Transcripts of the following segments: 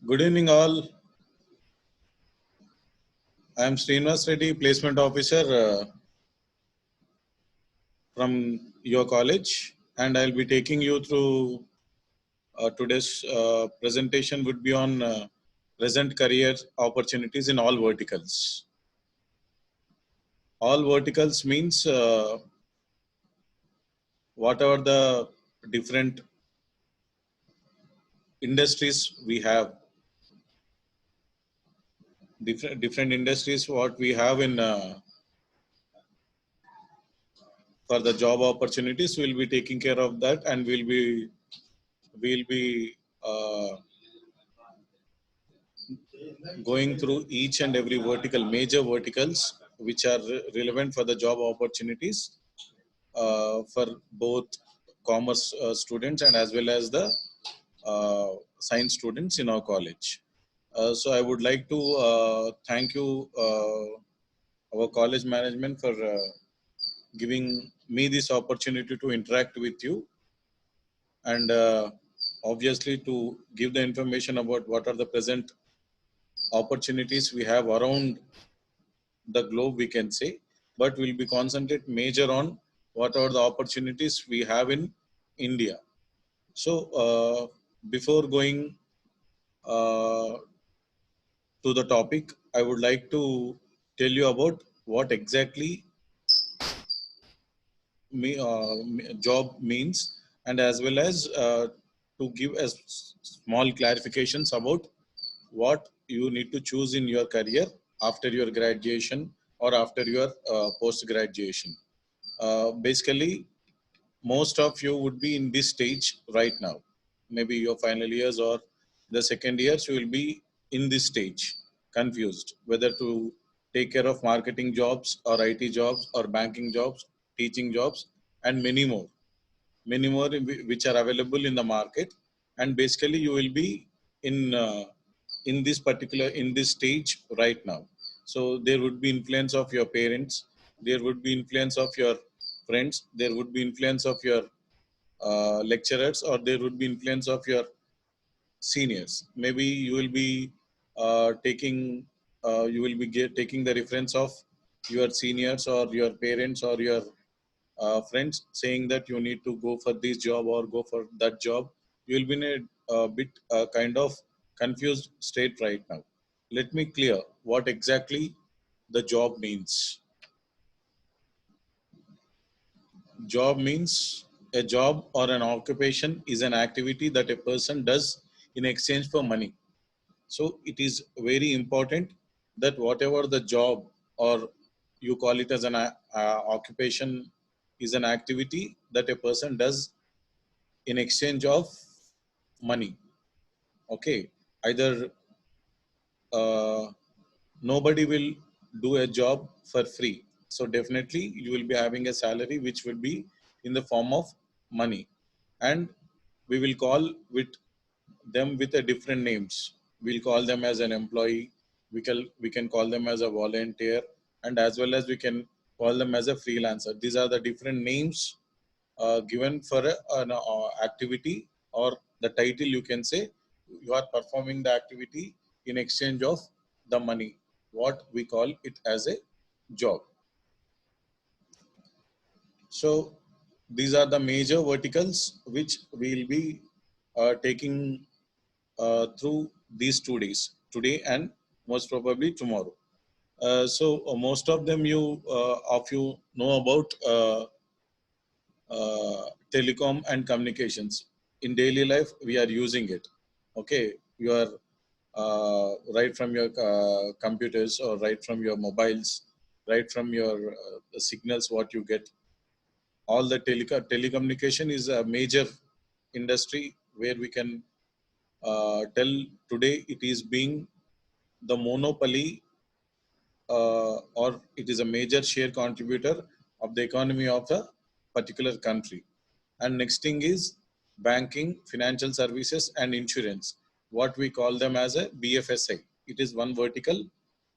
Good evening, all. I am Srinivas Reddy, Placement Officer from your college, and I'll be taking you through today's presentation. Would be on present career opportunities in all verticals. All verticals means whatever the different industries we have, different industries what we have in for the job opportunities. We'll be taking care of that, and we'll be uh, going through each and every vertical, major verticals, which are relevant for the job opportunities for both commerce students and as well as the science students in our college. So I would like to thank you, our college management, for giving me this opportunity to interact with you and obviously to give the information about what are the present opportunities we have around the globe, we can say, but we'll be concentrate major on what are the opportunities we have in India. So before going uh, to the topic, I would like to tell you about what exactly job means, and as well as to give as small clarifications about what you need to choose in your career after your graduation or after your post graduation. Basically, most of you would be in this stage right now. Maybe your final years or the second years, you will be in this stage, confused whether to take care of marketing jobs or IT jobs or banking jobs, teaching jobs, and many more which are available in the market. And basically, you will be in this particular in this stage right now. So there would be influence of your parents, there would be influence of your friends, there would be influence of your lecturers, or there would be influence of your seniors. Maybe you will be taking taking the reference of your seniors or your parents or your friends saying that you need to go for this job or go for that job. You will be in a bit kind of confused state right now. Let me clear what exactly the job means. Job means a job or an occupation is an activity that a person does in exchange for money. So it is very important that whatever the job, or you call it as an occupation, is an activity that a person does in exchange of money. Okay, either uh, nobody will do a job for free. So definitely you will be having a salary which will be in the form of money, and we will call with them with a different names. We'll call them as an employee. We can call them as a volunteer, and as well as we can call them as a freelancer. These are the different names given for an activity, or the title, you can say. You are performing the activity in exchange of the money, what we call it as a job. So these are the major verticals which we will be taking through these 2 days, today and most probably tomorrow. So most of them of you know about telecom and communications. In daily life we are using it. Okay, you are right from your computers, or right from your mobiles, right from your the signals what you get. All the telecommunication is a major industry where we can tell today it is being the monopoly, or it is a major share contributor of the economy of a particular country. And next thing is banking, financial services, and insurance, what we call them as a BFSI. It is one vertical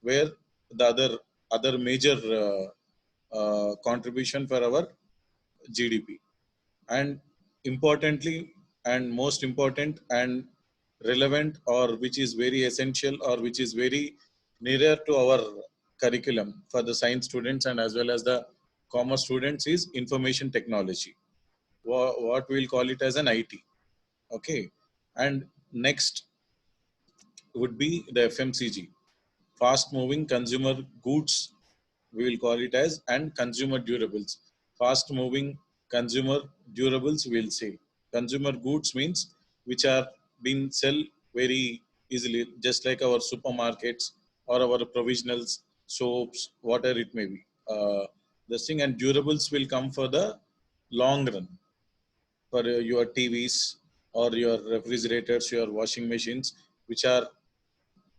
where the other major contribution for our GDP. And importantly, and most important, and relevant or which is very essential or which is very nearer to our curriculum for the science students and as well as the commerce students is information technology. What we'll call it as an IT. Okay. And next would be the FMCG, fast moving consumer goods, we will call it as, and consumer durables. Fast moving consumer durables, we'll say. Consumer goods means which are being sell very easily, just like our supermarkets or our provisionals, soaps, whatever it may be. This thing, and durables will come for the long run, for your TVs or your refrigerators, your washing machines, which are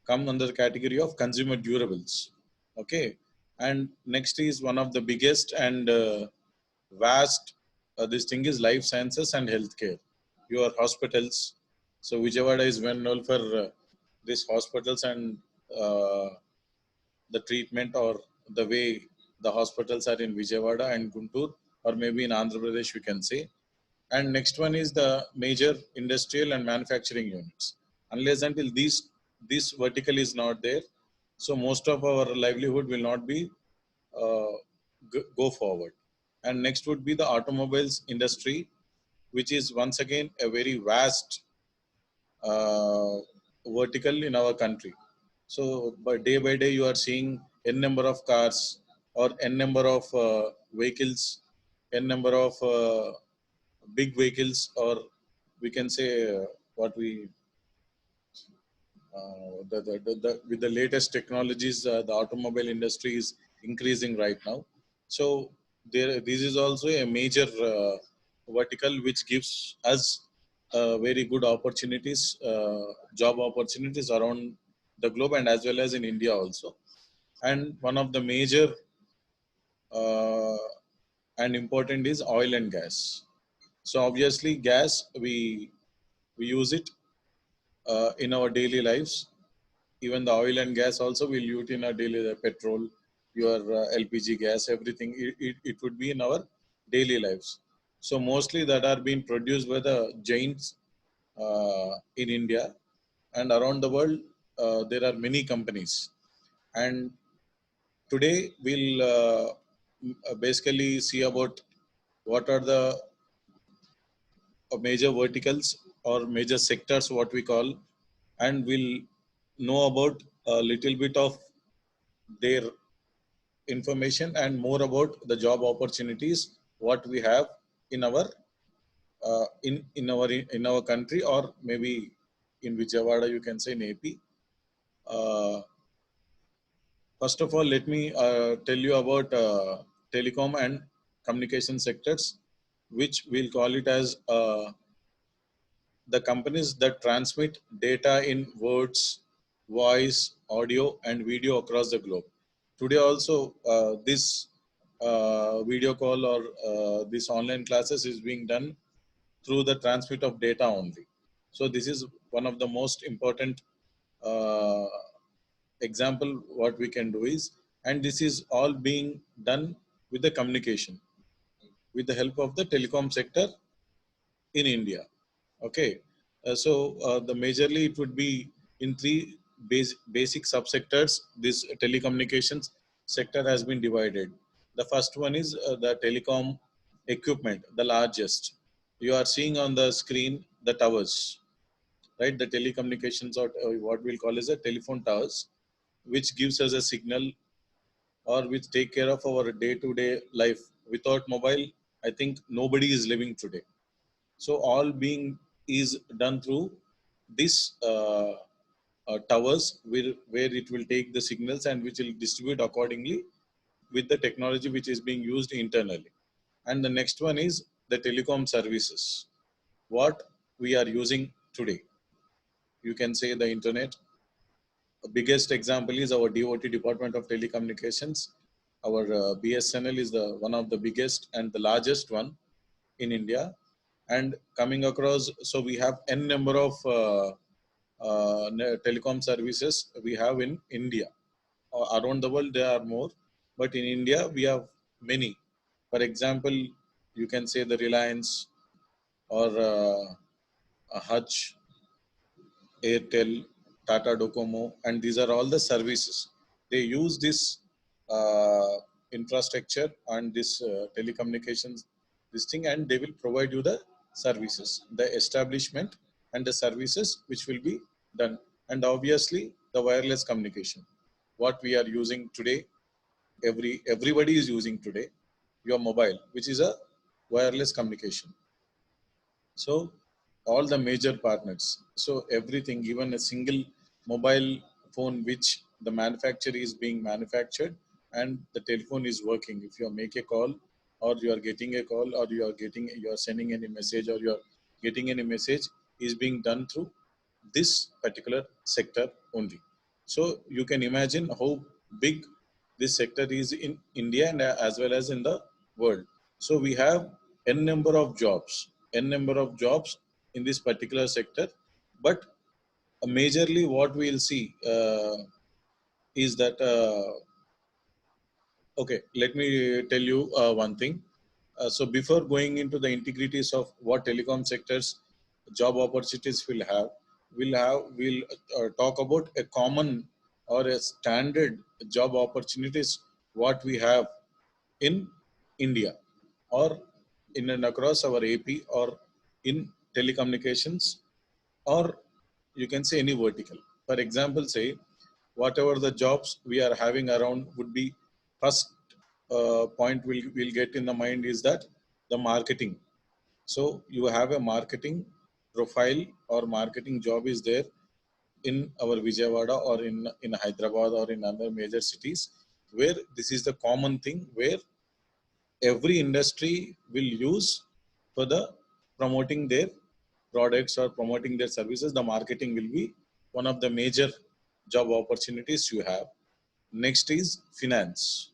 come under the category of consumer durables. Okay. And next is one of the biggest and vast, this thing is life sciences and healthcare, your hospitals. So Vijayawada is well known for these hospitals and uh, the treatment or the way the hospitals are in Vijayawada and Guntur, or maybe in Andhra Pradesh we can say. And next one is the major industrial and manufacturing units. Unless until this vertical is not there, so most of our livelihood will not be uh, go forward. And next would be the automobiles industry, which is once again a very vast uh, vertical in our country. So by day you are seeing n number of cars or n number of vehicles, n number of big vehicles, or we can say what we with the latest technologies, the automobile industry is increasing right now. So this is also a major vertical which gives us very good opportunities, job opportunities around the globe and as well as in India also. And one of the major uh, and important is oil and gas. So obviously gas, we use it in our daily lives. Even the oil and gas also will use in our daily petrol, your LPG gas, everything. It would be in our daily lives. So mostly that are being produced by the giants in India and around the world. There are many companies, and today we'll basically see about what are the major verticals or major sectors, what we call, and we'll know about a little bit of their information and more about the job opportunities what we have in our in our country, or maybe in Vijayawada you can say in AP. Uh, First of all, let me tell you about telecom and communication sectors, which we'll call it as the companies that transmit data in words, voice, audio, and video across the globe. Today also, this video call or this online classes is being done through the transmit of data only. So this is one of the most important uh, example what we can do is, and this is all being done with the communication, with the help of the telecom sector in India. Okay. The majorly it would be in three basic subsectors. This telecommunications sector has been divided. The first one is the telecom equipment, the largest. You are seeing on the screen the towers, right? The telecommunications, or what we'll call as a telephone towers, which gives us a signal or which take care of our day-to-day life. Without mobile, I think nobody is living today. So all being is done through this towers, where it will take the signals and which will distribute accordingly with the technology which is being used internally. And the next one is the telecom services, what we are using today. You can say the internet. The biggest example is our DOT, Department of Telecommunications. Our BSNL is the one of the biggest and the largest one in India. And coming across, so we have n number of telecom services we have in India. Around the world there are more, but in India we have many. For example, you can say the Reliance or Hutch, Airtel, Tata Docomo, and these are all the services. They use this uh, infrastructure and this telecommunications, this thing, and they will provide you the services, the establishment and the services which will be done. And obviously, the wireless communication, what we are using today, everybody is using today, your mobile, which is a wireless communication. So all the major partners. So everything, even a single mobile phone which the manufacturer is being manufactured and the telephone is working. If you make a call or you are getting a call or you are sending any message or you are getting any message is being done through this particular sector only. So you can imagine how big this sector is in India and as well as in the world. So we have n number of jobs, n number of jobs in this particular sector. But majorly what we'll see is that, okay, let me tell you one thing. So before going into the integrities of what telecom sectors job opportunities we'll talk about a common or a standard job opportunities what we have in India or in and across our AP or in telecommunications, or you can say any vertical. For example, say whatever the jobs we are having around would be first point we'll get in the mind is that the marketing. So you have a marketing profile or marketing job is there in our Vijayawada or in Hyderabad or in other major cities where this is the common thing where every industry will use for the promoting their products or promoting their services. The marketing will be one of the major job opportunities you have. Next is finance.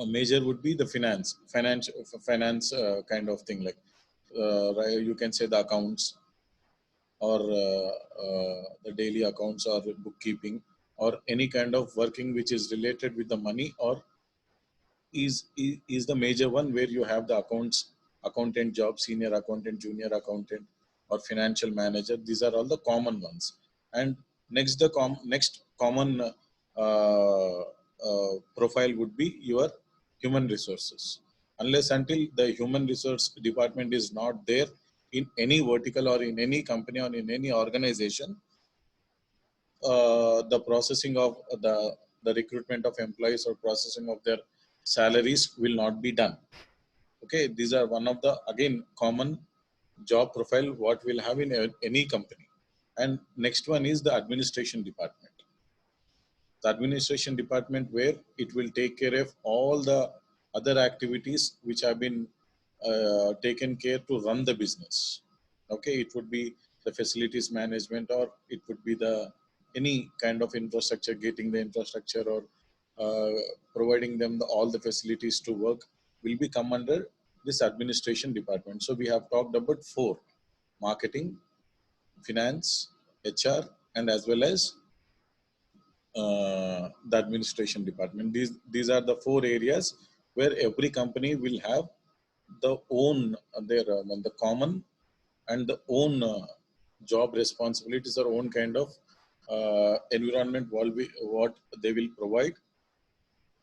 Major would be the finance kind of thing, like you can say the accounts or the daily accounts or bookkeeping or any kind of working which is related with the money or is the major one where you have the accountant job, senior accountant, junior accountant, or financial manager. These are all the common ones. And next the next common profile would be your human resources. Unless until the human resource department is not there in any vertical or in any company or in any organization, the processing of the recruitment of employees or processing of their salaries will not be done. Okay, these are one of the again common job profile what we'll have in any company. And next one is the administration department. The administration department where it will take care of all the other activities which have been taken care to run the business. Okay, it would be the facilities management or it would be the any kind of infrastructure, getting the infrastructure or uh, providing them all the facilities to work will be come under this administration department. So we have talked about four: marketing, finance, HR, and as well as the administration department. These are the four areas where every company will have the own their the common and the own job responsibilities or own kind of environment what they will provide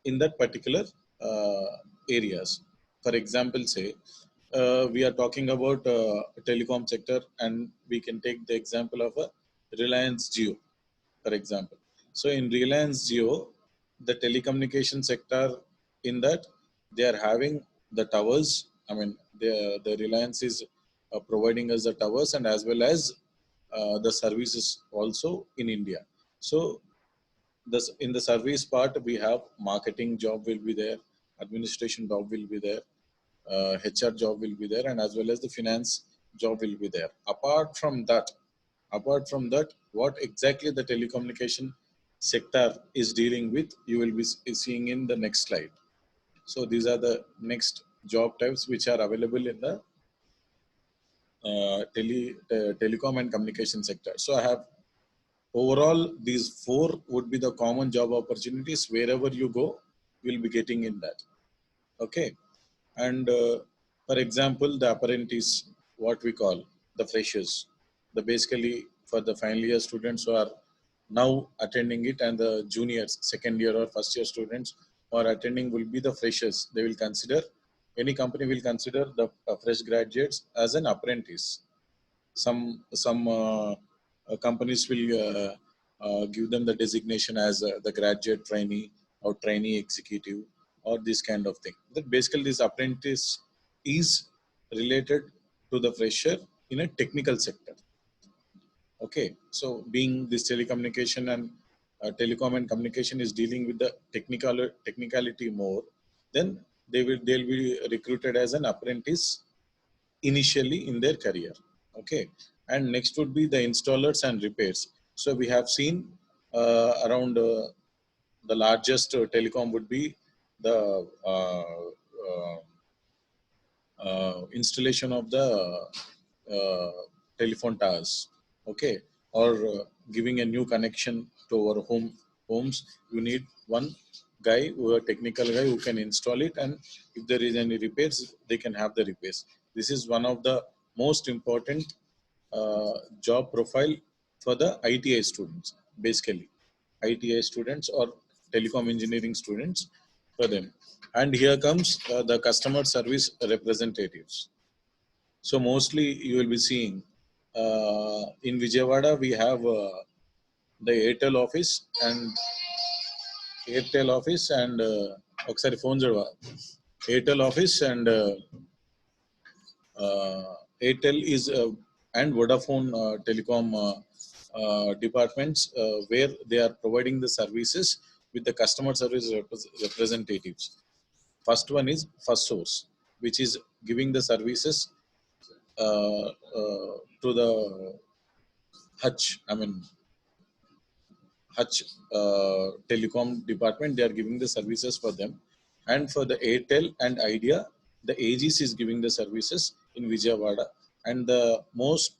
in that particular uh, areas. For example, say we are talking about telecom sector, and we can take the example of a Reliance Jio, for example. So in Reliance Jio, the telecommunication sector, in that they are having the towers. I mean, the Reliance is providing us the towers and as well as the services also in India. So this in the service part we have marketing job will be there, administration job will be there, HR job will be there, and as well as the finance job will be there. Apart from that, what exactly the telecommunication sector is dealing with, you will be seeing in the next slide. So these are the next job types which are available in the telecom and communication sector. So I have overall these four would be the common job opportunities wherever you go, you'll be getting in that. Okay, and for example, the apprentice, what we call the freshers. the basically for the final year students who are now attending it, and the juniors, second year or first year students who are attending will be the freshers. They will consider, any company will consider the fresh graduates as an apprentice. Some companies will give them the designation as the graduate trainee or trainee executive or this kind of thing. That basically this apprentice is related to the fresher in a technical sector. Okay, so being this telecommunication and telecom and communication is dealing with the technicality more, then they'll be recruited as an apprentice initially in their career. Okay, and next would be the installers and repairs. So we have seen around the largest telecom would be the installation of the uh, telephone towers. Okay, or giving a new connection to our homes. You need one guy, who a technical guy who can install it, and if there is any repairs, they can have the repairs. This is one of the most important job profile for the ITI students, basically. ITI students or telecom engineering students for them. And here comes the customer service representatives. So mostly you will be seeing in Vijayawada we have the Airtel office and ఒకసారి phone చూడవా? Airtel office and Airtel is and Vodafone telecom departments where they are providing the services with the customer service representatives. First one is First Source, which is giving the services to the Hutch. I mean Hutch telecom department. They are giving the services for them, and for the Airtel and Idea, the AGC is giving the services in Vijayawada, and the uh, most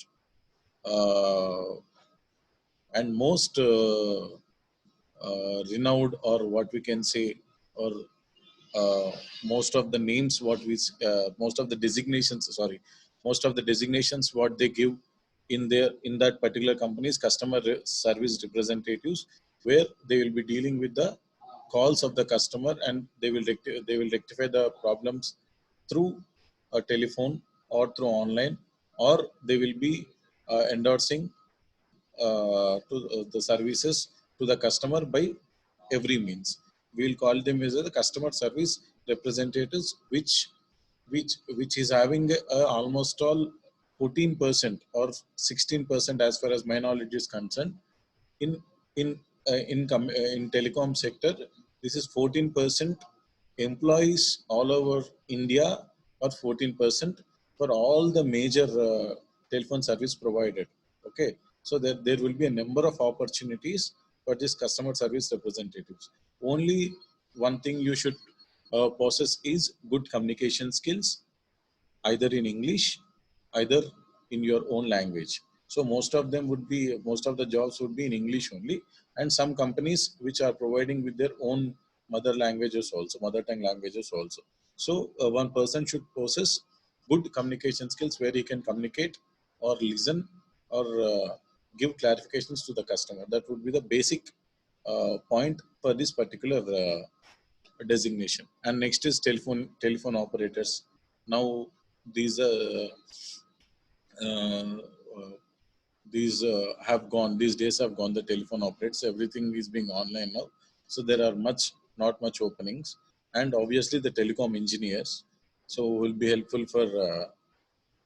renowned, or what we can say, or uh, most of the names what we most of the designations, sorry, most of the designations what they give in that particular company's service representatives, where they will be dealing with the calls of the customer, and they will rectify the problems through a telephone or through online, or they will be endorsing to the services to the customer by every means. We will call them as the customer service representatives, which is having almost all 14% or 16% as far as my knowledge is concerned. In in telecom sector, this is 14% employees all over India, or 14% for all the major telephone service provided. Okay, so there will be a number of opportunities for this customer service representatives. Only one thing you should possess is good communication skills, either in English, either in your own language. So most of the jobs would be in English only, and some companies which are providing with their own mother tongue languages also. So one person should possess good communication skills, where he can communicate or listen or give clarifications to the customer. That would be the basic point for this particular designation. And next is telephone operators. Now these uh, uh, have gone, these days have gone, the telephone operators, everything is being online now, so there are not much openings. And obviously the telecom engineers, so will be helpful for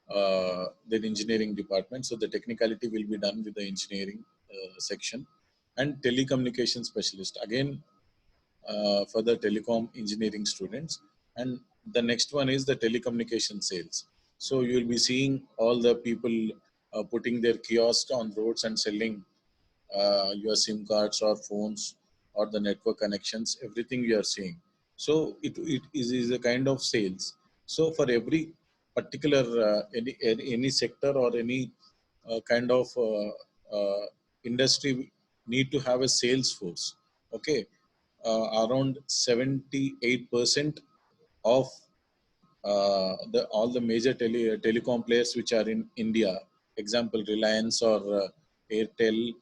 the engineering department. So the technicality will be done with the engineering section. And telecommunication specialist, again, for the telecom engineering students. And the next one is the telecommunication sales. So you will be seeing all the people putting their kiosk on roads and selling your SIM cards or phones or the network connections, everything we are seeing. So is a kind of sales. So for every particular any sector or any kind of industry, we need to have a sales force. Okay, around 78% of the all the major telecom players which are in India, example Reliance or Airtel,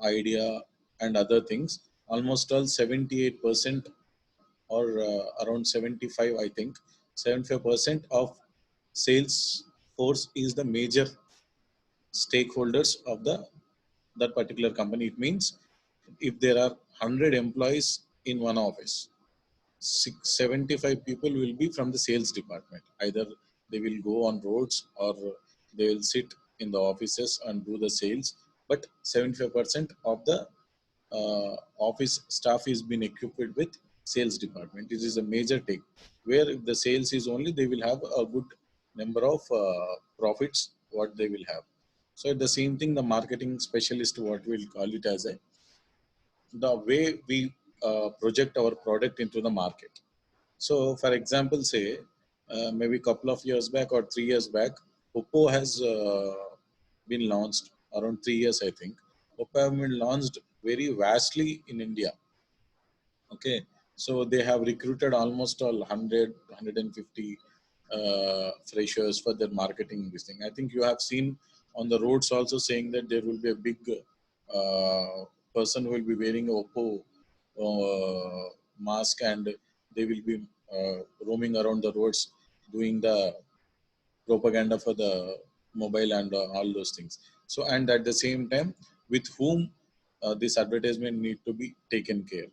Idea, and other things, almost all 78% or around 75, I think, 75% of sales force is the major stakeholders of that particular company. It means if there are 100 employees in one office, 75 people will be from the sales department. Either they will go on roads or they will sit in the offices and do the sales. But 75% of the office staff is been equipped with sales department. It is a major take where if the sales is only, they will have a good number of profits what they will have. So the same thing, the marketing specialist, what we'll call it as a, the way we project our product into the market. So, for example, say maybe a couple of years back or 3 years back, Oppo has been launched around 3 years, I think. Oppo have been launched very vastly in India. Okay, so they have recruited almost all 100, 150 freshers for their marketing. This thing, I think you have seen on the roads also saying that there will be a big person who will be wearing a Oppo mask and they will be roaming around the roads doing the propaganda for the mobile and all those things. So and at the same time, with whom this advertisement need to be taken care.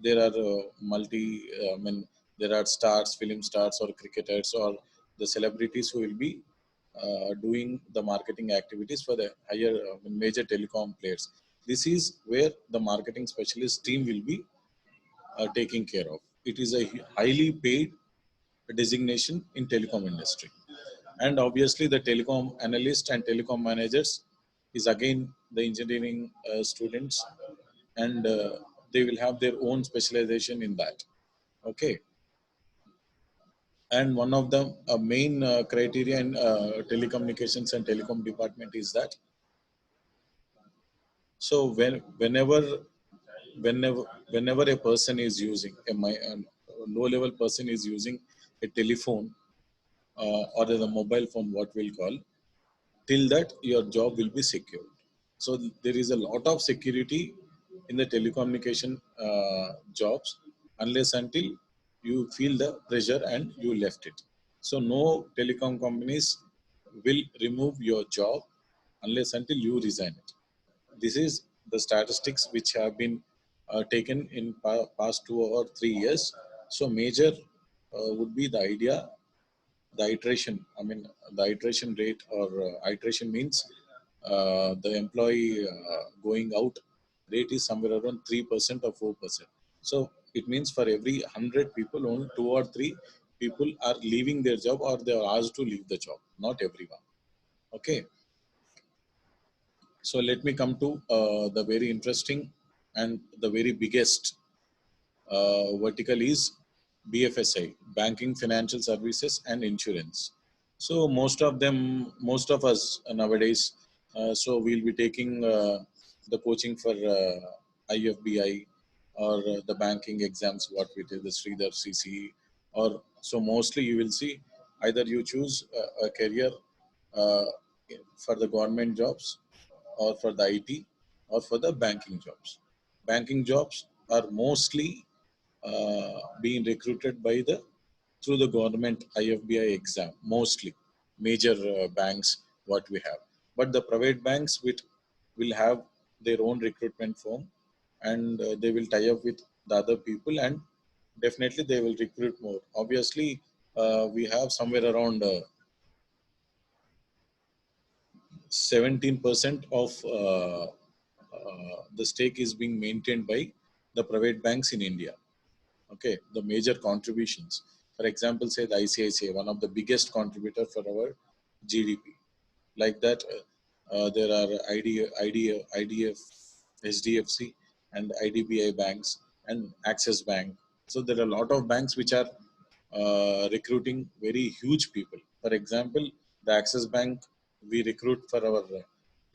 There are I mean, there are stars, film stars or cricketers or the celebrities who will be doing the marketing activities for the higher major telecom players. This is where the marketing specialist team will be taking care of. It is a highly paid designation in telecom industry. And obviously the telecom analyst and telecom managers is again the engineering students, and they will have their own specialization in that. Okay, and one of the main criteria in telecommunications and telecom department is that, so whenever whenever a person is using a low level person is using a telephone or the mobile phone, what we'll call, till that your job will be secured. So there is a lot of security in the telecommunication jobs unless until you feel the pressure and you left it. So no telecom companies will remove your job unless until you resign it. This is the statistics which have been taken in past 2 or 3 years. So major would be the idea, the iteration, I mean, the iteration rate or iteration means the employee going out rate is somewhere around 3% or 4%. So it means for every 100 people, only 2 or 3 people are leaving their job or they are asked to leave the job, not everyone. Okay, so let me come to the very interesting and the very biggest vertical is BFSI, banking, financial services, and insurance. So most of us nowadays, so we'll be taking the coaching for IFBI or the banking exams, what we did, the Sridhar CC, or so mostly you will see either you choose a career uh, for the government jobs or for the IT or for the banking jobs. Banking jobs are mostly being recruited by the through the government IFBI exam, mostly major banks what we have. But the private banks which will have their own recruitment firm, and they will tie up with the other people, and definitely they will recruit more. Obviously, we have somewhere around 17% of the stake is being maintained by the private banks in India. Okay, the major contributions. For example, say the ICICI, one of the biggest contributor for our GDP. Like that, there are IDF, SDFC, and IDBI banks and Axis Bank. So there are a lot of banks which are recruiting very huge people. For example, the Axis Bank, we recruit for our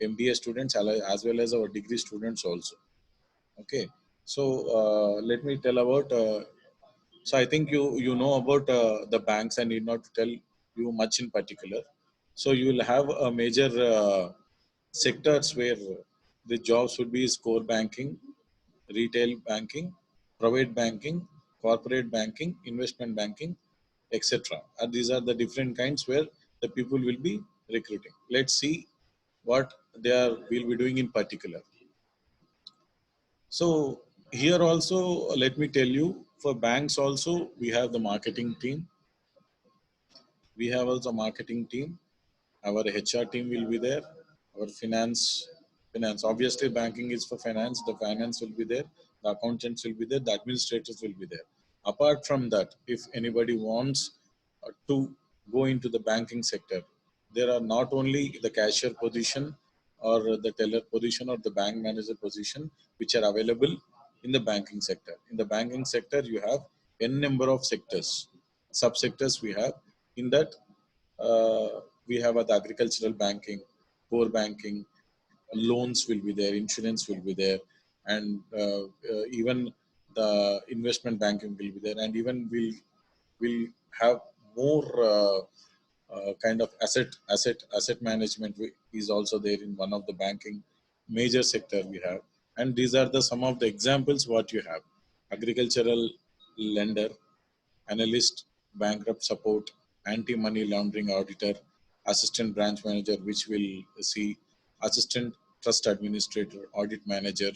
MBA students as well as our degree students also. Okay, so let me tell about. So I think you know about the banks. I need not to tell you much in particular. So you will have a major sectors where the jobs would be is core banking, retail banking, private banking, corporate banking, investment banking, etc. And these are the different kinds where the people will be recruiting. Let's see what they are will be doing in particular. So here also, let me tell you, for banks also we have the marketing team. We have also marketing team. Our HR team will be there. Our finance. Obviously, banking is for finance. The finance will be there. The accountants will be there. The administrators will be there. Apart from that, if anybody wants to go into the banking sector, there are not only the cashier position or the teller position or the bank manager position which are available in the banking sector. In the banking sector, you have n number of sectors, subsectors we have. In that, we have the agricultural banking, core banking, loans will be there, insurance will be there, and even the investment banking will be there, and even will have more kind of asset management is also there in one of the banking major sector we have. And these are the some of the examples what you have: agricultural lender, analyst, bankrupt support, anti-money laundering auditor, assistant branch manager, which will see, assistant trust administrator, audit manager.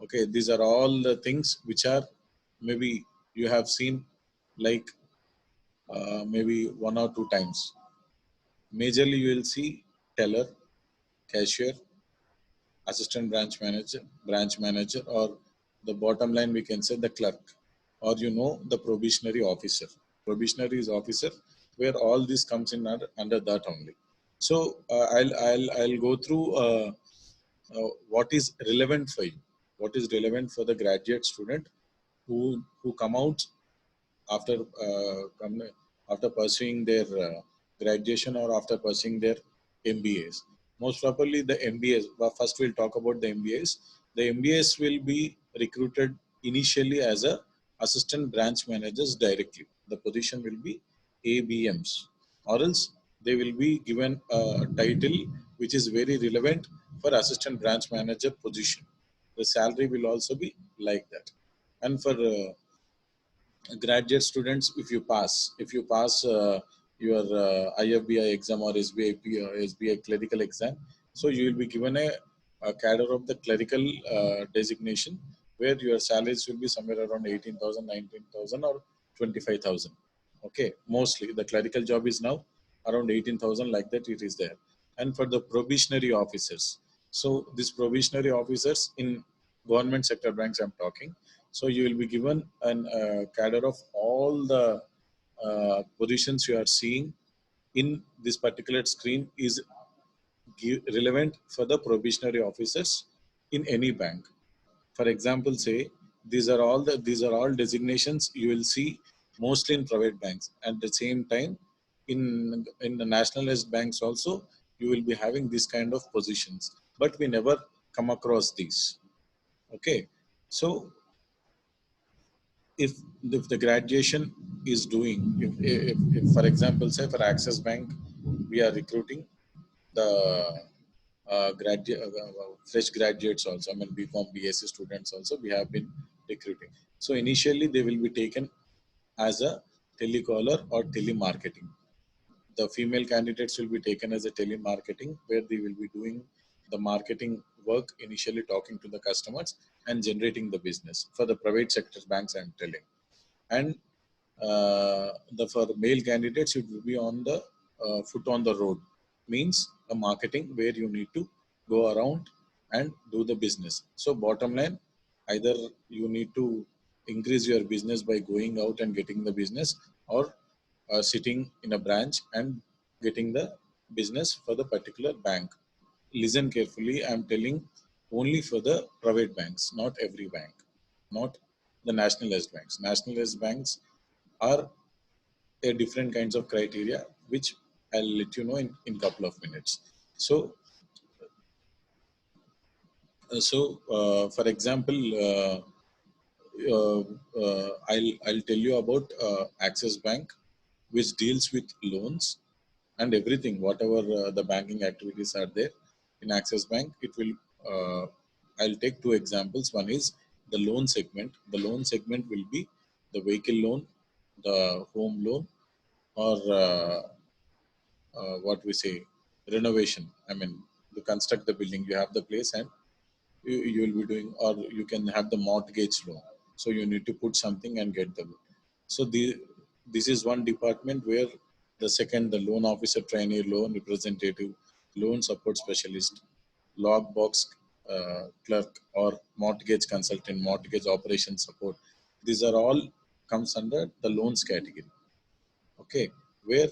Okay, these are all the things which are maybe you have seen, like maybe one or two times. Majorly, you will see teller, cashier, assistant branch manager, or the bottom line we can say the clerk, or the probationary officer. Probationary is officer where all this comes in under that only. So I'll go through what is relevant for you, what is relevant for the graduate student who come out after after pursuing their graduation or after pursuing their MBAs. Most probably the MBAs. But first, we'll talk about the MBAs. The MBAs will be recruited initially as a assistant branch managers directly. The position will be ABMs, or else they will be given a title which is very relevant for assistant branch manager position. The salary will also be like that. And for graduate students, if you pass your IFBI exam or SBI clerical exam, so you will be given a cadre of the clerical designation, where your salaries will be somewhere around 18,000, 19,000, or 25,000. Okay, mostly the clerical job is now around 18,000, like that it is there. And for the probationary officers, so these probationary officers in government sector banks I'm talking, so you will be given an cadre of all the positions you are seeing in this particular screen is relevant for the probationary officers in any bank. For example, say these are all designations you will see mostly in private banks. At the same time, in the nationalized banks also, you will be having this kind of positions, but we never come across these. Okay, so if the graduation is doing, if for example, say for Axis Bank, we are recruiting the fresh graduates also. I mean, BCom, BSc students also we have been recruiting. So initially they will be taken as a telecaller or telemarketing. The female candidates will be taken as a telemarketing, where they will be doing the marketing work, initially talking to the customers and generating the business for the private sector banks I'm telling. And the for male candidates, it will be on the foot on the road, means a marketing where you need to go around and do the business. So bottom line, either you need to increase your business by going out and getting the business, or sitting in a branch and getting the business for the particular bank. Listen carefully, I'm telling only for the private banks, not every bank, not the nationalized banks. Nationalized banks are a different kinds of criteria, which I'll let you know in couple of minutes. So, for example, I'll tell you about Axis Bank, which deals with loans, and everything, whatever the banking activities are there in Axis Bank, it will. I'll take two examples. One is the loan segment. The loan segment will be the vehicle loan, the home loan, or what we say, renovation. I mean, to construct the building, you have the place and you will be doing, or you can have the mortgage loan. So you need to put something and get the loan. So this is one department where the second, the loan officer trainee, loan representative, loan support specialist, logbox clerk, or mortgage consultant, mortgage operation support. These are all comes under the loans category. Okay, where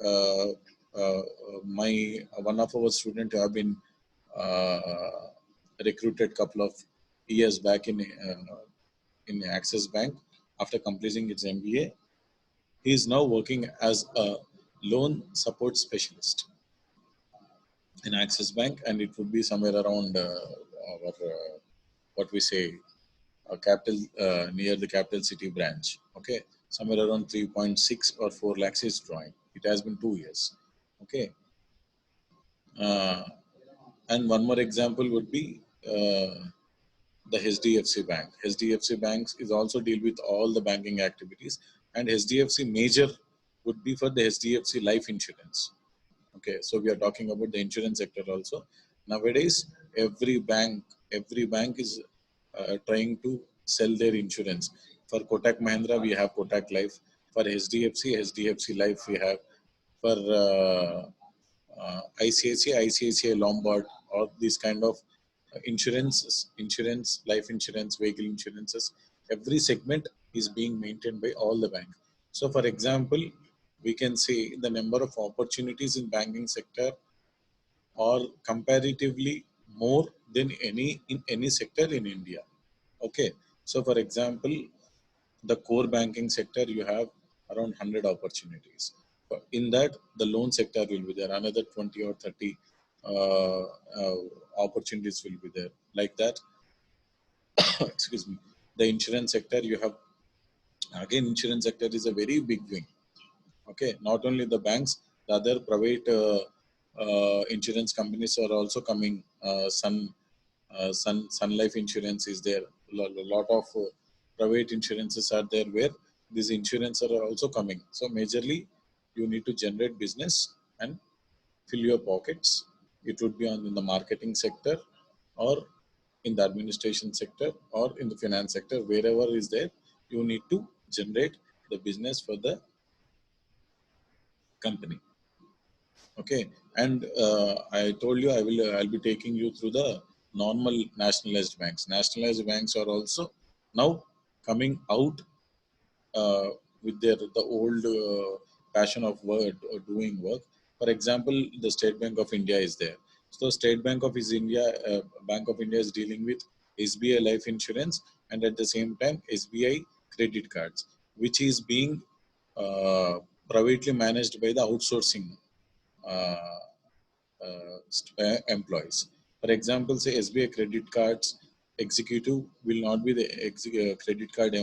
uh, my one of our student have been uh, recruited couple of years back in Axis Bank after completing its MBA. He is now working as a loan support specialist in Axis Bank, and it would be somewhere around our what we say capital near the capital city branch. Okay, somewhere around 3.6 or 4 lakhs is drawing. It has been 2 years. Okay, uh, and one more example would be the HDFC Bank. HDFC Banks is also deal with all the banking activities, and HDFC major would be for the HDFC life insurance. Okay, so we are talking about the insurance sector also. Nowadays, every bank is trying to sell their insurance. For Kotak Mahindra, we have Kotak Life. For HDFC Life we have. For ICICI Lombard, or these kind of insurance, life insurance, vehicle insurances. Every segment is being maintained by all the banks. So, for example, we can say the number of opportunities in banking sector are comparatively more than any sector in India. Okay, so for example, the core banking sector, you have around 100 opportunities. In that, the loan sector will be there, another 20 or 30 uh, uh, opportunities will be there. Like that, excuse me. The insurance sector, you have again, insurance sector is a very big wing. Okay, not only the banks, the other private insurance companies are also coming. Sun Life Insurance is there. A lot of private insurances are there where these insurances are also coming. So majorly, you need to generate business and fill your pockets. It would be on in the marketing sector, or in the administration sector, or in the finance sector. Wherever is there, you need to generate the business for the company. Okay, and I told you I'll be taking you through the normal nationalized banks. Nationalized banks are also now coming out with the old passion of doing work. For example, the State Bank of India is there. So State Bank of Bank of India is dealing with SBI life insurance, and at the same time SBI credit cards, which is being uh, privately managed by the outsourcing uh, employees. For example, say SBI credit cards executive will not be the credit card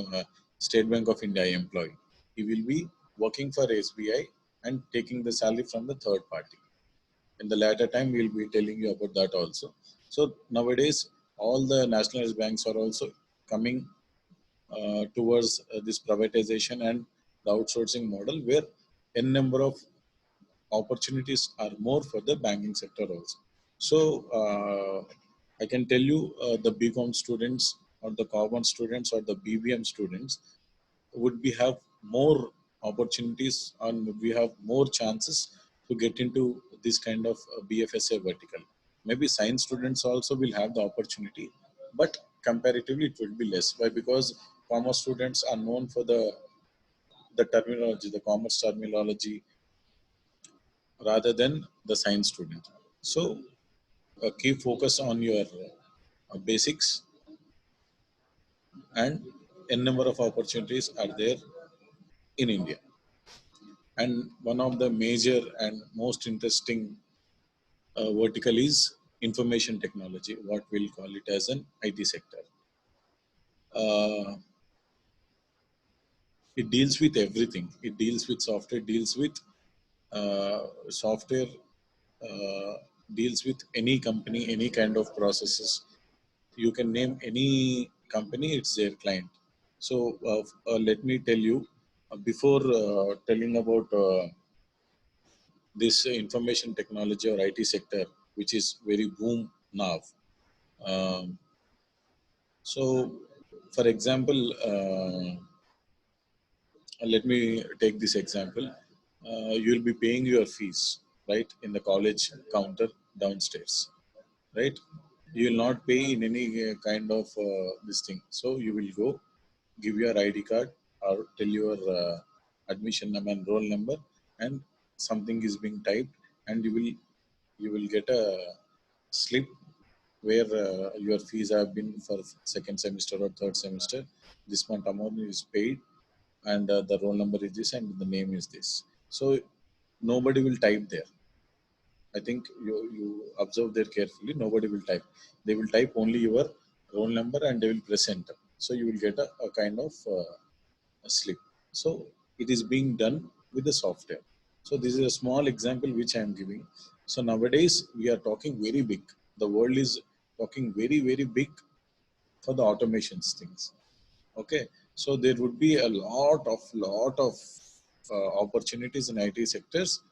State Bank of India employee. He will be working for SBI and taking the salary from the third party. In the latter time, we'll be telling you about that also. So nowadays, all the nationalized banks are also coming towards this privatization and the outsourcing model, where n number of opportunities are more for the banking sector also. So I can tell you the BCom students or the Commerce students or the BBM students would be have more opportunities, and we have more chances to get into this kind of BFSA vertical. Maybe science students also will have the opportunity, but comparatively it will be less. Why? Because commerce students are known for the terminology, the commerce terminology, rather than the science student. So keep focus on your basics, and n number of opportunities are there in India. And one of the major and most interesting vertical is information technology, what we'll call it as an IT sector. Uh, it deals with everything. It deals with software, deals with Software uh, deals with any company, any kind of processes. You can name any company, it's their client. So let me tell you, before telling about this information technology or IT sector, which is very boom now. Um, so, for example, let me take this example. You'll be paying your fees, right, in the college counter downstairs, right? You will not pay in any kind of this thing. So you will go, give your ID card or tell your admission number and roll number, and something is being typed, and you will get a slip where your fees have been for second semester or third semester. This month amount is paid, and the roll number is this, and the name is this. So nobody will type there. I think you observe there carefully. Nobody will type. They will type only your roll number and they will press enter. So you will get a kind of a slip. So it is being done with the software. So this is a small example which I am giving. So nowadays we are talking very big. The world is talking very very big for the automations things. Okay, so there would be a lot of opportunities in IT sectors,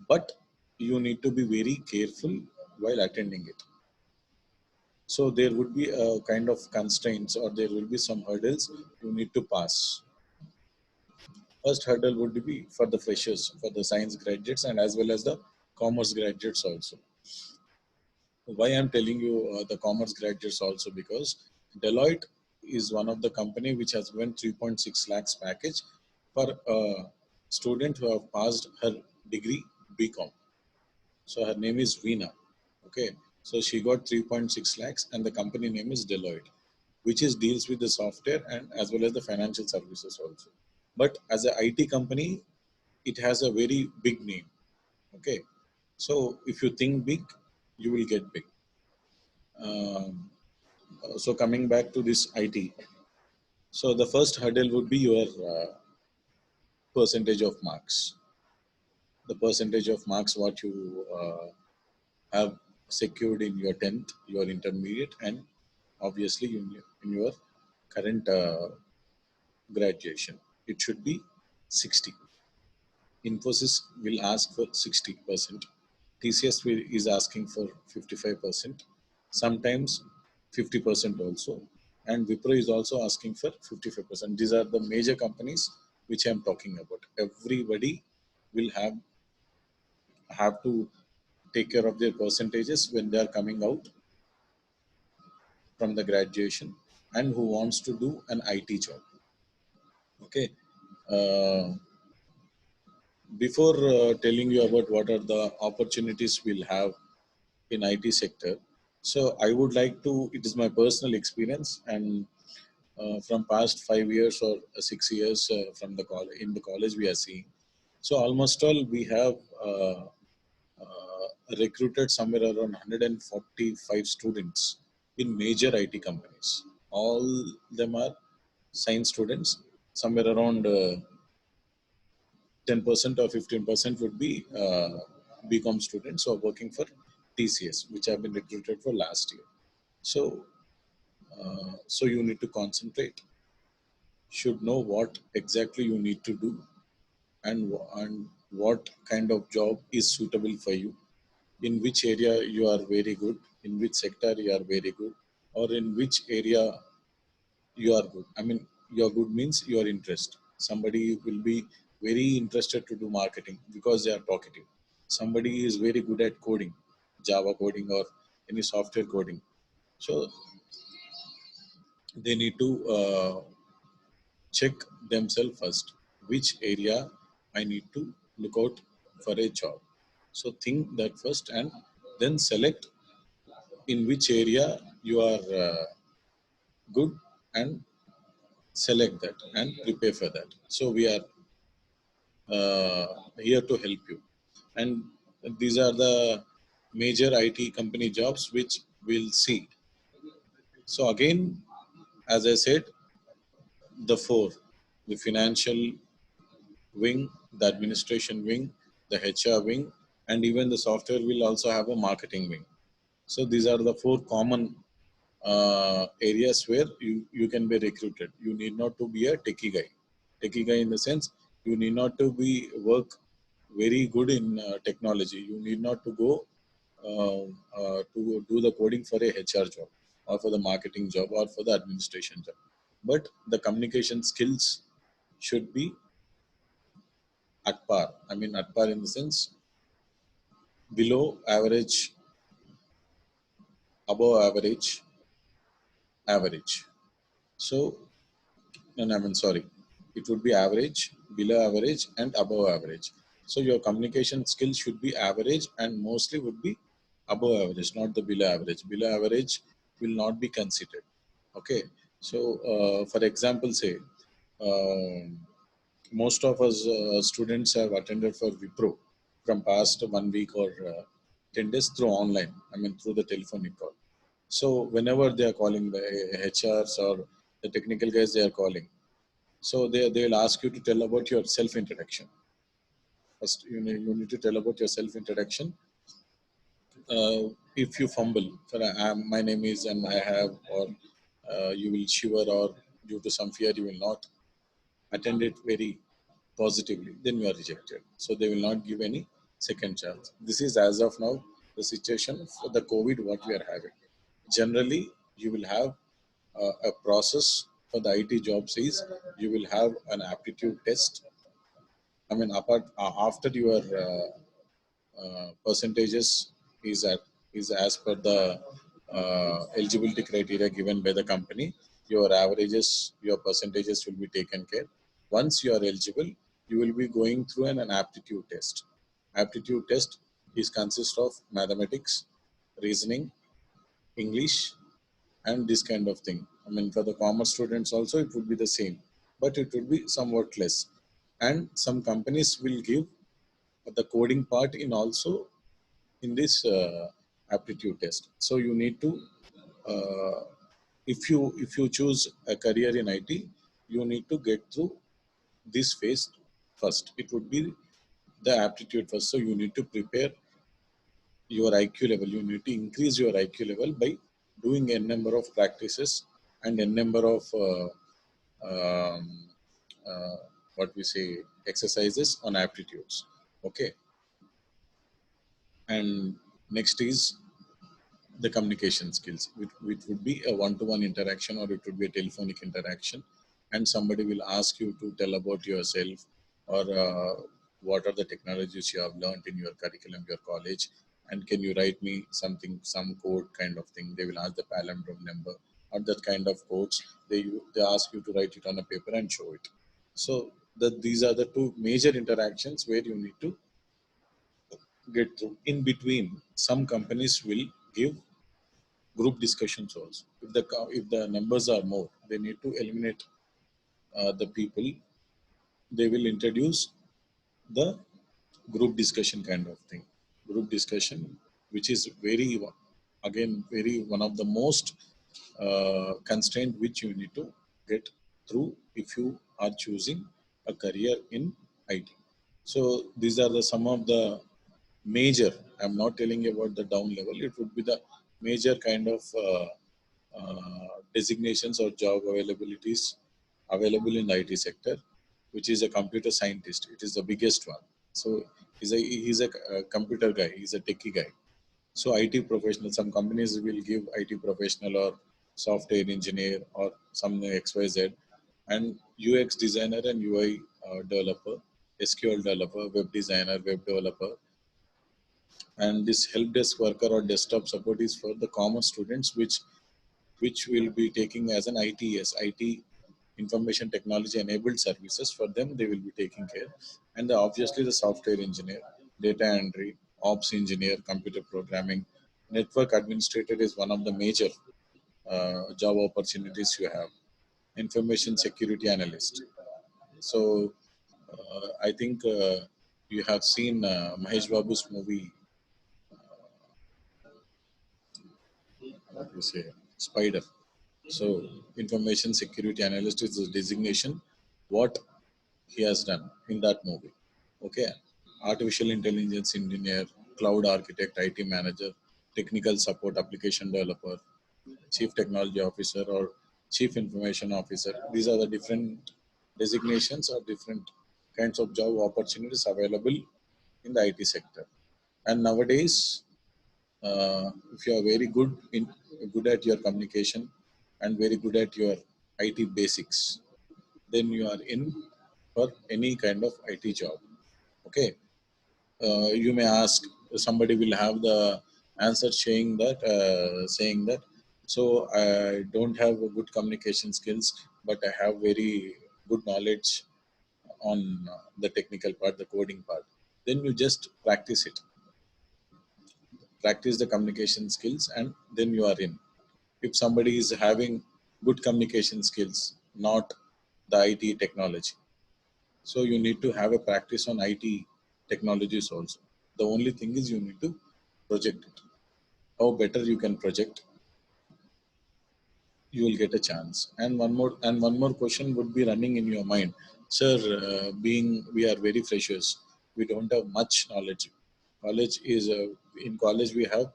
but you need to be very careful while attending it. So there would be a kind of constraints, or there will be some hurdles you need to pass. First hurdle would be for the freshers, for the science graduates, and as well as the commerce graduates also. Why I'm telling you the commerce graduates also, because Deloitte is one of the company which has given 3.6 lakhs package for a student who have passed her degree BCom. So her name is Veena. Okay, so she got 3.6 lakhs, and the company name is Deloitte, which is deals with the software and as well as the financial services also. But as a IT company, it has a very big name. Okay, so if you think big, you will get big. Um, so coming back to this IT, so the first hurdle would be your percentage of marks. The percentage of marks what you have secured in your 10th, your intermediate, and obviously in your current graduation. It should be 60. Infosys will ask for 60%. TCS is asking for 55%. Sometimes 50% also. And Wipro is also asking for 55%. These are the major companies which I'm talking about. Everybody will have to take care of their percentages when they are coming out from the graduation and who wants to do an IT job. Okay. Uh, Before telling you about what are the opportunities we'll have in IT sector, so I would like to. It is my personal experience, and from past 5 years or 6 years from the college in the college we are seeing. So almost all we have recruited somewhere around 145 students in major IT companies. All them are science students. Somewhere around 10% or 15% would be BCom students who are working for TCS, which have been recruited for last year. So, so you need to concentrate, should know what exactly you need to do, and what kind of job is suitable for you, in which area you are very good, in which sector you are very good, or in which area you are good. I mean, your good means your interest. Somebody will be very interested to do marketing because they are talkative. Somebody is very good at coding, Java coding or any software coding. So they need to check themselves first. Which area I need to look out for a job. So think that first, and then select in which area you are good, and select that and prepare for that. So we are uh, here to help you. And these are the major IT company jobs which we'll see. So again, as I said, the four: the financial wing, the administration wing, the HR wing, and even the software will also have a marketing wing. So these are the four common areas where you can be recruited. You need not to be a techie guy. Techie guy in the sense you need not to be work very good in technology. You need not to go to do the coding for a HR job or for the marketing job or for the administration job. But the communication skills should be at par. I mean, at par in the sense below average, above average, average. So, no, I mean, sorry, it would be average, below average, and above average. So, your communication skills should be average and mostly would be above average, not the below average. Below average will not be considered. Okay. So, for example, say, um most of us students have attended for Wipro from past 1 week or 10 days through online, I mean, through the telephonic call. So whenever they are calling the HRs or the technical guys, they are calling. So they'll ask you to tell about your self introduction. First, you need to tell about your self introduction. If you fumble, my name is and I have, or you will shiver, or due to some fear, you will not attend it very positively, then you are rejected. So they will not give any second chance. This is as of now the situation for the COVID what we are having. Generally, you will have a process for the IT jobs is you will have an aptitude test. I mean, after your percentages is as per the eligibility criteria given by the company. Your averages, your percentages will be taken care. Once you are eligible, you will be going through an aptitude test. Aptitude test is consist of mathematics, reasoning, English, and this kind of thing. I mean, for the commerce students also it would be the same, but it would be somewhat less. And some companies will give the coding part in also in this aptitude test. So you need to, uh, if you choose a career in IT, you need to get through this phase first. It would be the aptitude first. So you need to prepare your IQ level. You need to increase your IQ level by doing a number of practices and a number of um, uh, what we say exercises on aptitudes. Okay, and next is the communication skills, which would be a one-to-one interaction or it would be a telephonic interaction, and somebody will ask you to tell about yourself or what are the technologies you have learned in your curriculum, your college, and can you write me something, some code kind of thing. They will ask the palindrome number or that kind of codes. They ask you to write it on a paper and show it. So these are the two major interactions where you need to get through. In between, some companies will give group discussions also. If the numbers are more, they need to eliminate the people. They will introduce the group discussion kind of thing. Group discussion, which is very again very one of the most constraint which you need to get through if you are choosing a career in IT. So these are the some of the major. I'm not telling you about the down level. It would be the major kind of designations or job availabilities available in the IT sector, which is a computer scientist. It is the biggest one. So he's a computer guy. He's a techie guy. So IT professional. Some companies will give IT professional or software engineer or some XYZ, and UX designer and UI developer, SQL developer, web designer, web developer, and this help desk worker or desktop support is for the common students, which will be taking as an ITS, IT information technology enabled services. For them, they will be taking care. And obviously the software engineer, data entry, ops engineer, computer programming, network administrator is one of the major job opportunities you have. Information security analyst. So I think you have seen Mahesh Babu's movie, what you say, Spider. So information security analyst is the designation what he has done in that movie. Okay. artificial intelligence engineer, cloud architect, IT manager, technical support application developer, chief technology officer, or chief information officer. These are the different designations or different kinds of job opportunities available in the IT sector. And nowadays, if you are very good at your communication and very good at your IT basics, then you are in for any kind of IT job. Okay, you may ask, somebody will have the answer saying that so I don't have a good communication skills, but I have very good knowledge on the technical part, the coding part. Then you just practice the communication skills, and then you are in. If somebody is having good communication skills, not the IT technology, so you need to have a practice on IT technologies also. The only thing is you need to project it. How better you can project, you will get a chance. And one more question would be running in your mind, sir. Being we are very freshers, we don't have much knowledge. College is in college we have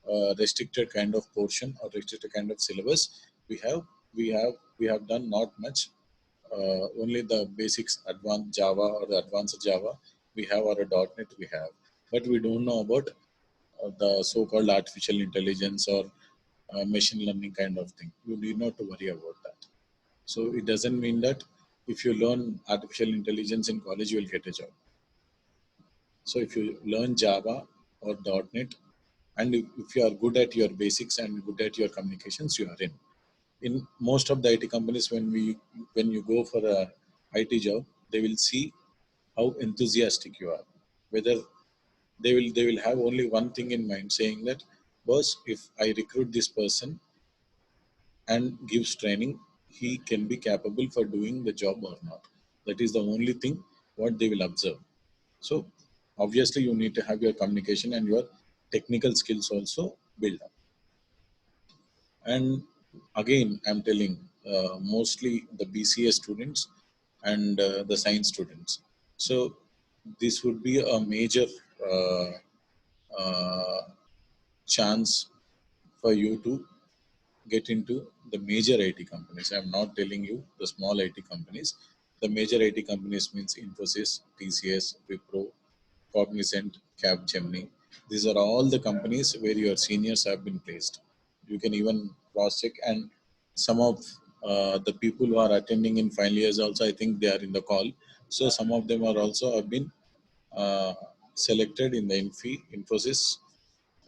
a restricted kind of portion or restricted kind of syllabus. We have we have done not much, only the basics, advanced Java or the advanced Java we have, or a .NET we have, but we don't know about the so-called artificial intelligence or machine learning kind of thing. You need not to worry about that. So it doesn't mean that if you learn artificial intelligence in college, you will get a job. So if you learn Java or .NET, and if you are good at your basics and good at your communications, you are in. In most of the IT companies, when you go for a IT job, they will see how enthusiastic you are. Whether they will have only one thing in mind, saying that, boss, if I recruit this person and gives training, he can be capable for doing the job or not. That is the only thing what they will observe. So obviously you need to have your communication and your technical skills also build up. And again, I'm telling, mostly the BCA students and the science students. So this would be a major uh, uh, chance for you to get into the major IT companies. I'm not telling you the small IT companies. The major IT companies means Infosys, TCS, Wipro, Cognizant, Capgemini. These are all the companies where your seniors have been placed. You can even cross check, and some of the people who are attending in final years also, I think they are in the call. So some of them are also have been uh, selected in the Infosys,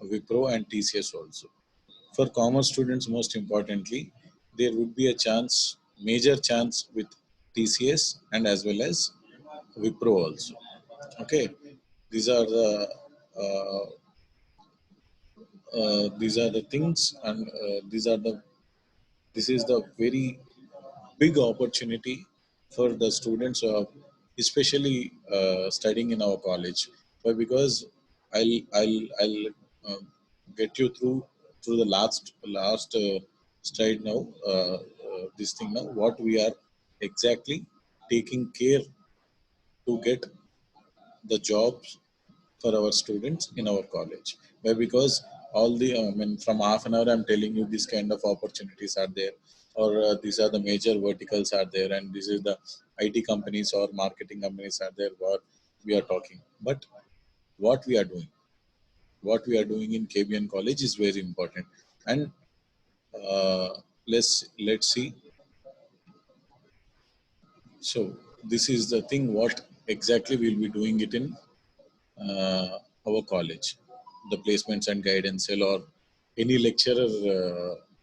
Wipro, and TCS also. For commerce students, most importantly, there would be a chance, major chance with TCS and as well as Wipro also. Okay, these are the these are the things, and this is the very big opportunity for the students of, especially studying in our college. But because I'll get you through the last slide now, this thing now, what we are exactly taking care to get the jobs for our students in our college. Why? Because all the, I mean, from half an hour, I'm telling you this kind of opportunities are there, or these are the major verticals are there, and this is the IT companies or marketing companies are there, what we are talking. But what we are doing, what we are doing in KBN College is very important. And uh, let's see. So this is the thing. What exactly we'll be doing it in our college, the placements and guidance cell, or any lecturer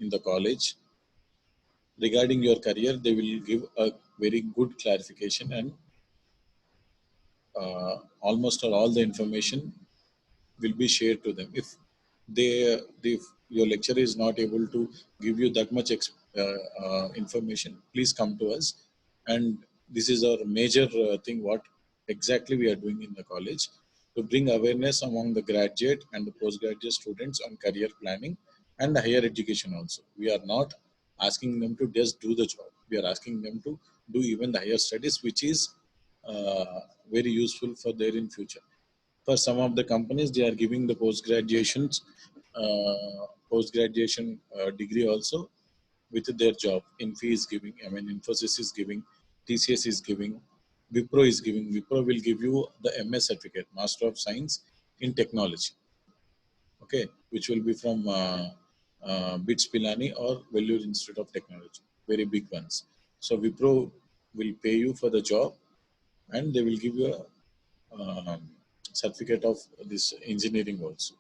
in the college regarding your career, they will give a very good clarification, and almost all the information will be shared to them. If if your lecturer is not able to give you that much information, please come to us. And this is our major thing, what exactly we are doing in the college, to bring awareness among the graduate and the postgraduate students on career planning and higher education also. We are not asking them to just do the job, we are asking them to do even the higher studies, which is uh, very useful for their in future. For some of the companies, they are giving the post graduation degree also with their job. Infy is giving, I mean, Infosys is giving, TCS is giving, Wipro is giving. Wipro will give you the MS certificate, Master of Science in Technology, okay, which will be from BITS Pilani or Vellore Institute of Technology, very big ones. So Wipro will pay you for the job, and they will give you a certificate of this engineering also.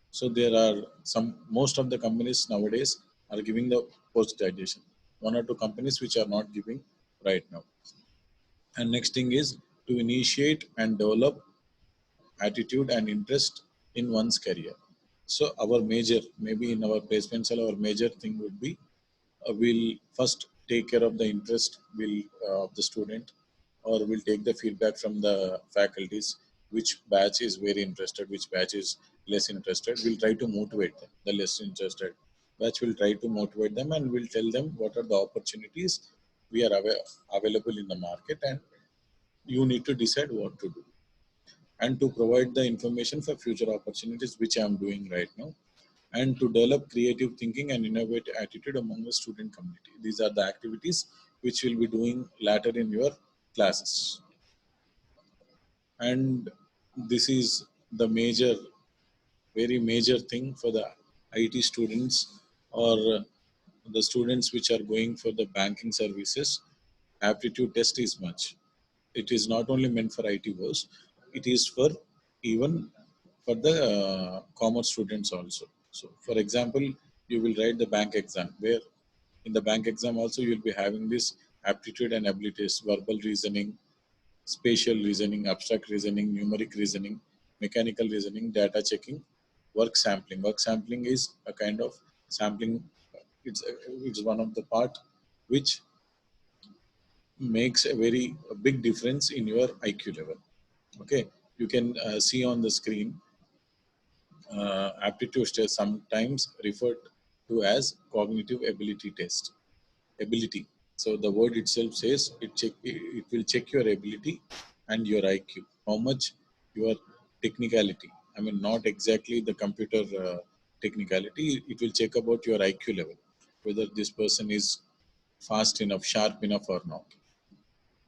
So there are most of the companies nowadays are giving the post graduation. One or two companies which are not giving right now. And next thing is to initiate and develop attitude and interest in one's career. So our major, maybe in our placement cell, our major thing would be we'll first take care of the interest will of the student, or we'll take the feedback from the faculties, which batch is very interested, which batch is less interested. We'll try to motivate them. The less interested batch will try to motivate them, and we'll tell them what are the opportunities we are available in the market, and you need to decide what to do, and to provide the information for future opportunities, which I am doing right now, and to develop creative thinking and innovative attitude among the student community. These are the activities which we'll be doing later in your classes. And this is the major, very major thing for the IT students, or the students which are going for the banking services. Aptitude test is much. It is not only meant for IT works, it is for even for the commerce students also. So for example, you will write the bank exam, where in the bank exam also you will be having this aptitude and abilities, verbal reasoning, spatial reasoning, abstract reasoning, numeric reasoning, mechanical reasoning, data checking, work sampling. Work sampling is a kind of sampling. It's one of the part which makes a big difference in your IQ level. Okay, you can see on the screen, aptitude test sometimes referred to as cognitive ability test. Ability. So the word itself says it will check your ability and your IQ. How much your technicality. I mean, not exactly the computer technicality. It will check about your IQ level, whether this person is fast enough, sharp enough, or not.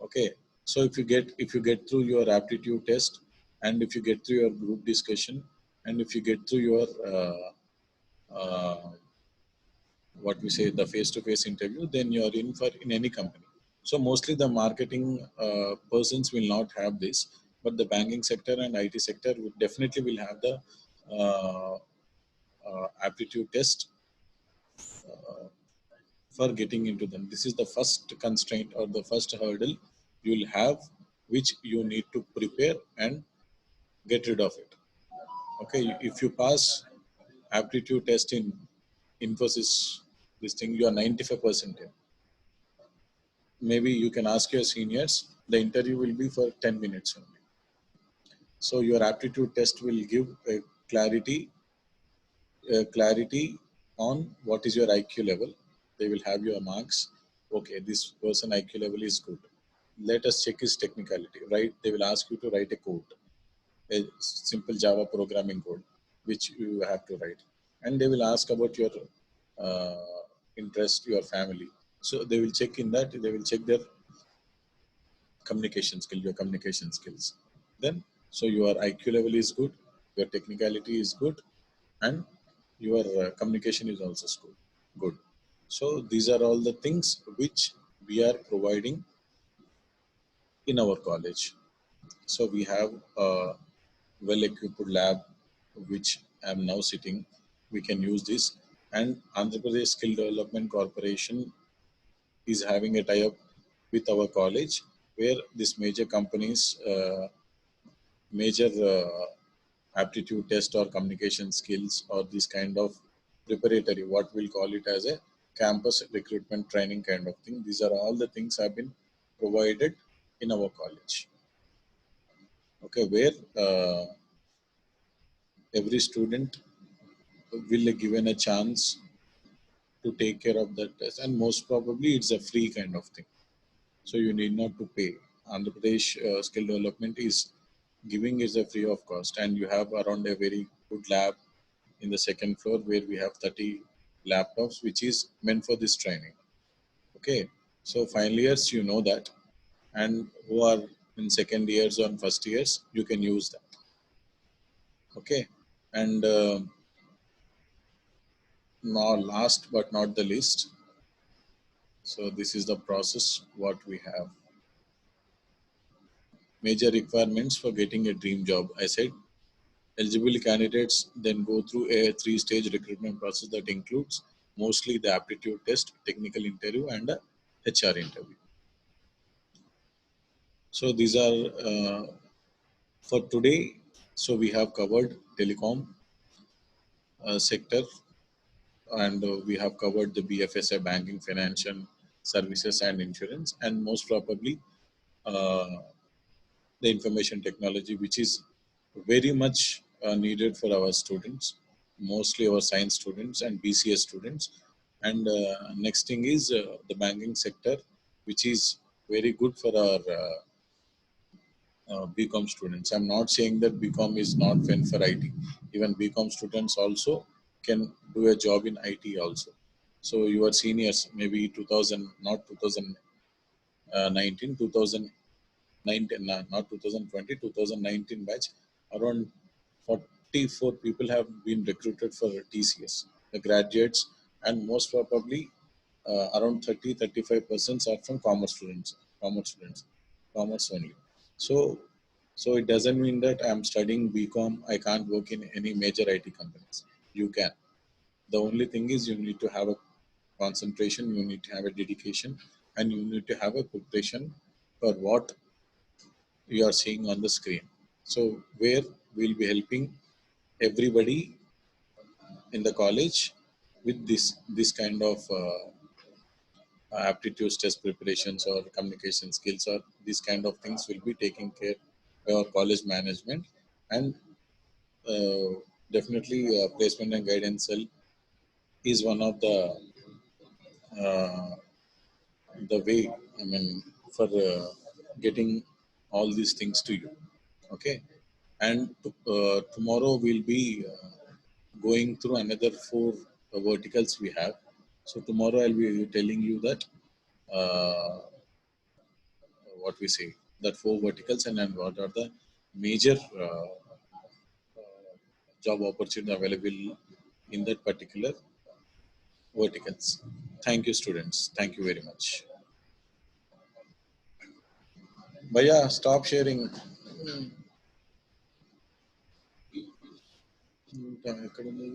Okay. So if you get through your aptitude test, and if you get through your group discussion, and if you get through your uh, what we say, the face-to-face interview, then you are in for in any company. So mostly the marketing persons will not have this, but the banking sector and IT sector would definitely will have the uh, aptitude test for getting into them. This is the first constraint or the first hurdle you will have, which you need to prepare and get rid of it. Okay, if you pass aptitude test in Infosys, this thing, you are 95% in. Maybe you can ask your seniors. The interview will be for 10 minutes only. So your aptitude test will give a clarity on what is your IQ level. They will have your marks. Okay, this person IQ level is good. Let us check his technicality. Right? They will ask you to write a code, a simple Java programming code, which you have to write, and they will ask about your interest, your family. So they will check in that. They will check their your communication skills. Then, so your IQ level is good, your technicality is good, and your communication is also good. Good. So these are all the things which we are providing in our college. So we have a well-equipped lab, which I'm now sitting. We can use this, and Andhra Pradesh Skill Development Corporation is having a tie-up with our college, where these major companies, major aptitude test or communication skills, or this kind of preparatory, what we'll call it as a campus recruitment training kind of thing. These are all the things have been provided in our college. Okay, where every student will be given a chance to take care of that test, and most probably it's a free kind of thing. So you need not to pay. Andhra Pradesh Skill Development is giving is a free of cost, and you have around a very good lab in the second floor where we have 30 laptops, which is meant for this training. Okay, so final years, you know that, and who are in second years or first years, you can use that. Okay, and now last but not the least, so this is the process what we have. Major requirements for getting a dream job. I said eligible candidates then go through a three-stage recruitment process that includes mostly the aptitude test, technical interview, and a HR interview. So these are for today. So we have covered telecom sector, and we have covered the BFSI, banking, financial services, and insurance, and most probably uh, the information technology, which is very much needed for our students, mostly our science students and BCS students. And next thing is the banking sector, which is very good for our BCom students. I'm not saying that BCom is not meant for IT. Even BCom students also can do a job in IT also. So your seniors, maybe 2000, not 2019, 2019, not 2020, 2019 batch, around 44 people have been recruited for TCS, the graduates, and most probably around 30-35% are from commerce students, commerce only. So, so it doesn't mean that I'm studying BCom, I can't work in any major IT companies. You can. The only thing is you need to have a concentration, you need to have a dedication, and you need to have a preparation for what you are seeing on the screen. So where we'll be helping everybody in the college with this kind of aptitude test preparations or communication skills, or these kind of things will be taken care by our college management. And uh, definitely placement and guidance cell is one of uh, the way, I mean, for getting all these things to you. Okay, and tomorrow we'll be going through another four verticals we have. So tomorrow I'll be telling you that uh, what we say, that four verticals, and then what are the major job opportunity available in that particular verticals. Thank you, students. Thank you very much. Bhaiya, stop sharing. ఎక్కడ ఉంది?